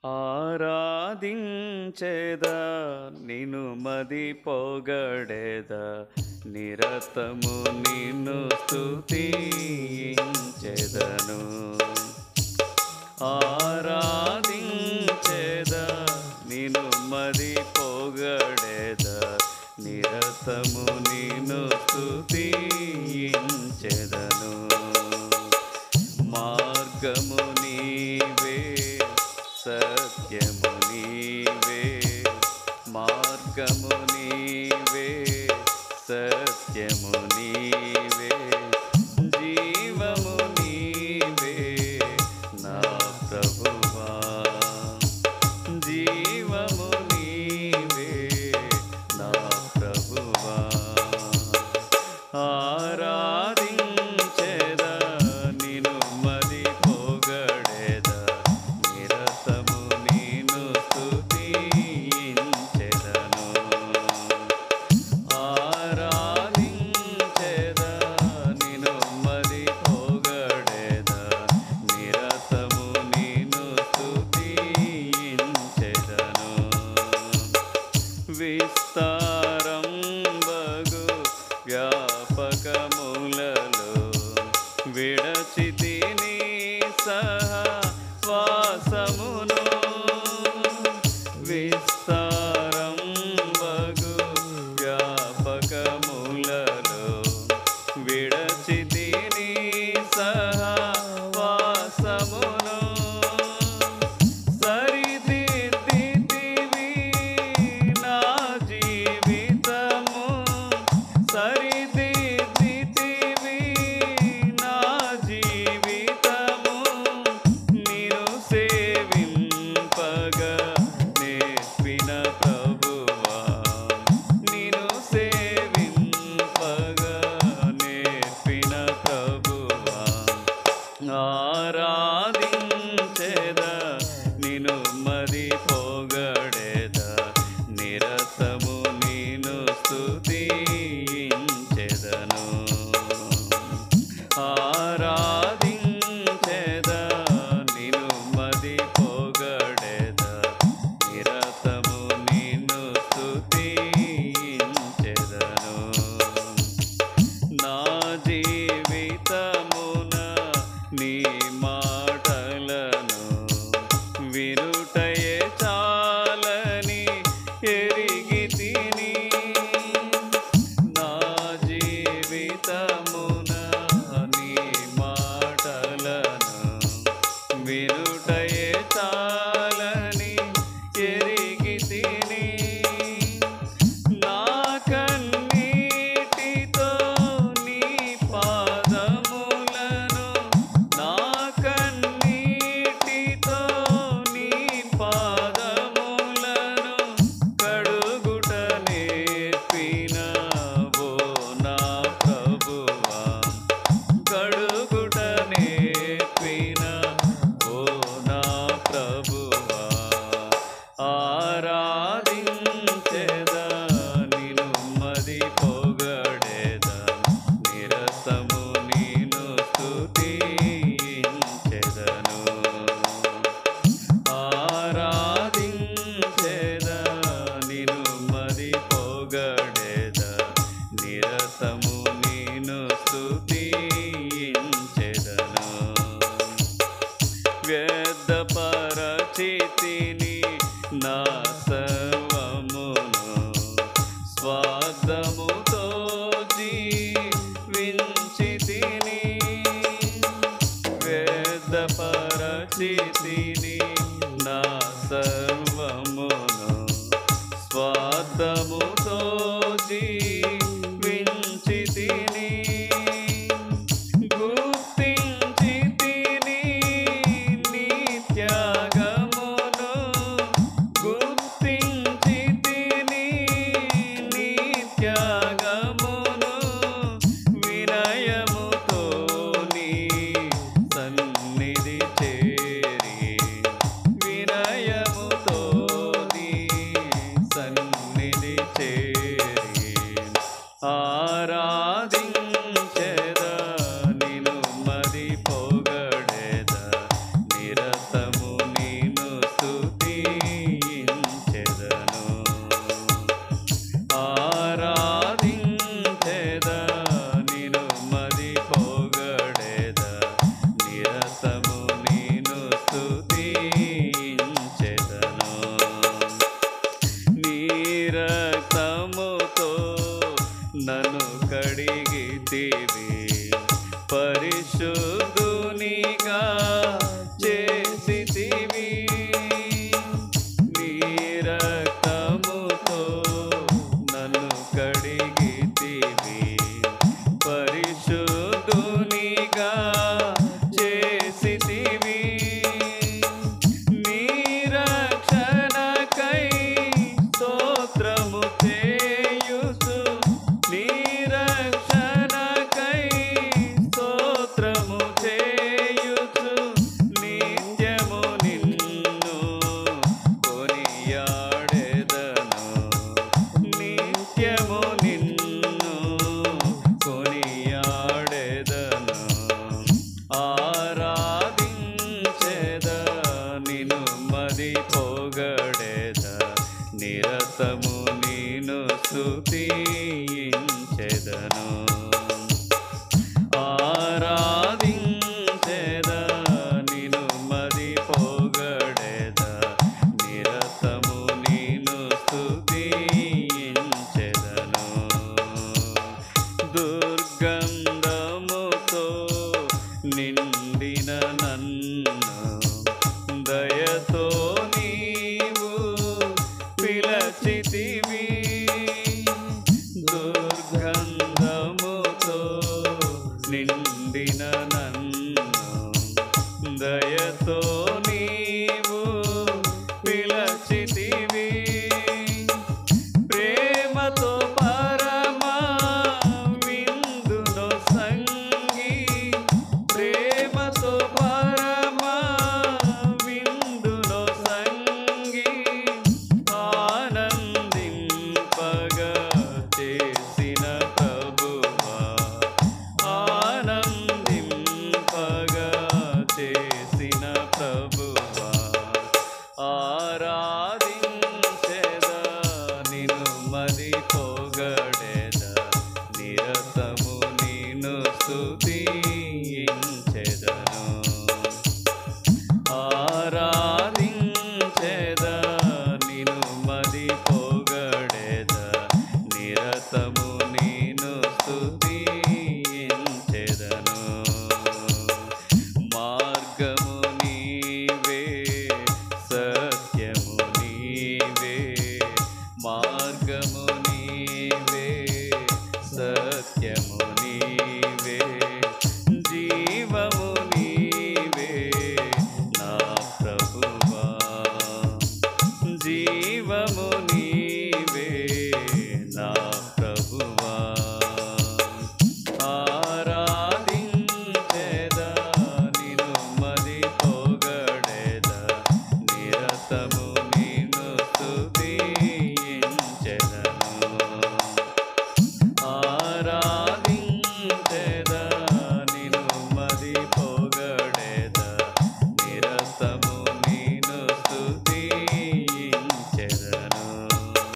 ఆరాధించేదా నిన్ను మది పొగడేదా నిరతము నిన్ను స్తుతించెదను. ఆరాధించేదా నిన్ను మది పొగడేదా నిరతము నిన్ను స్తుతించెదను. మార్గము నీవే సత్యము నీవే, మార్గము నీవే సత్యము నీవే, జీవము నీవే నా ప్రభువా, జీవము నీవే నా ప్రభువా. ఆరాధించెదా నిన్ను మది పొగడేదా నిరతము నిన్ను స్తుతించెదను. ఆరాధించెదా నిన్ను మది పొగడేదా నిరతము నిన్ను స్తుతించెదను. విస్తారంబగు వ్యాపకములలో విడచితిని సహవాసమును. విస్తారంబగు వ్యాపకములలో విడచితిని సహవాసమును. సరిదిద్దితివి నా జీవితము, సరిదిద్దితివి నా జీవితము, నిన్ను సేవింపగా నేర్పిన ప్రభువా, నిన్ను సేవింపగా నేర్పిన ప్రభువా. ఆరాధించెదా నిన్ను మది పొగడేదా నిరతము నిన్ను స్తుతించెదను. ఆరాధించెదా నిన్ను మది పొగడేదా నిరతము నిన్ను స్తుతించెదను. నా జీవితమున నీ మాటలను వినుటయే చాలని ఎరిగితిని. నా జీవితమున నీ మాటలను వినుటయే చాలని ఎరిగితిని. నా కన్నీటితో నీ పాదములను, నా కన్నీటితో నీ పాదములను కడుగుట నేర్పిన ఓ నా ప్రభువా, కడుగుట నేర్పిన ఓ నా ప్రభువా. ఆరాధించెదా నిన్ను మది పొగడేదా నిరతము నిన్ను స్తుతించెదను. ఆరాధించెదా నిన్ను మది పొగడేదా నిరతము నిన్ను స్తుతించెదను. వ్యర్థపరచితిని నా సర్వమును, స్వార్థముతో జీవించితిని. వ్యర్థపరచితిని నా సర్వమును, స్వార్థముతో జీవించితిని. గుర్తించితిని నీ త్యాగమును, గుర్తించితిని నీ త్యాగమును, వినయముతో నీ సన్నిధి చేరి, వినయముతో ప్రేమతో నీవు పిలచితివి ప్రేమతో పరమా విందును సంగి ప్రేమతో పరమా విందును సంగి ఆనందింపగా చేసిన ప్రభువా ఆనందింపగా చేసిన ప్రభు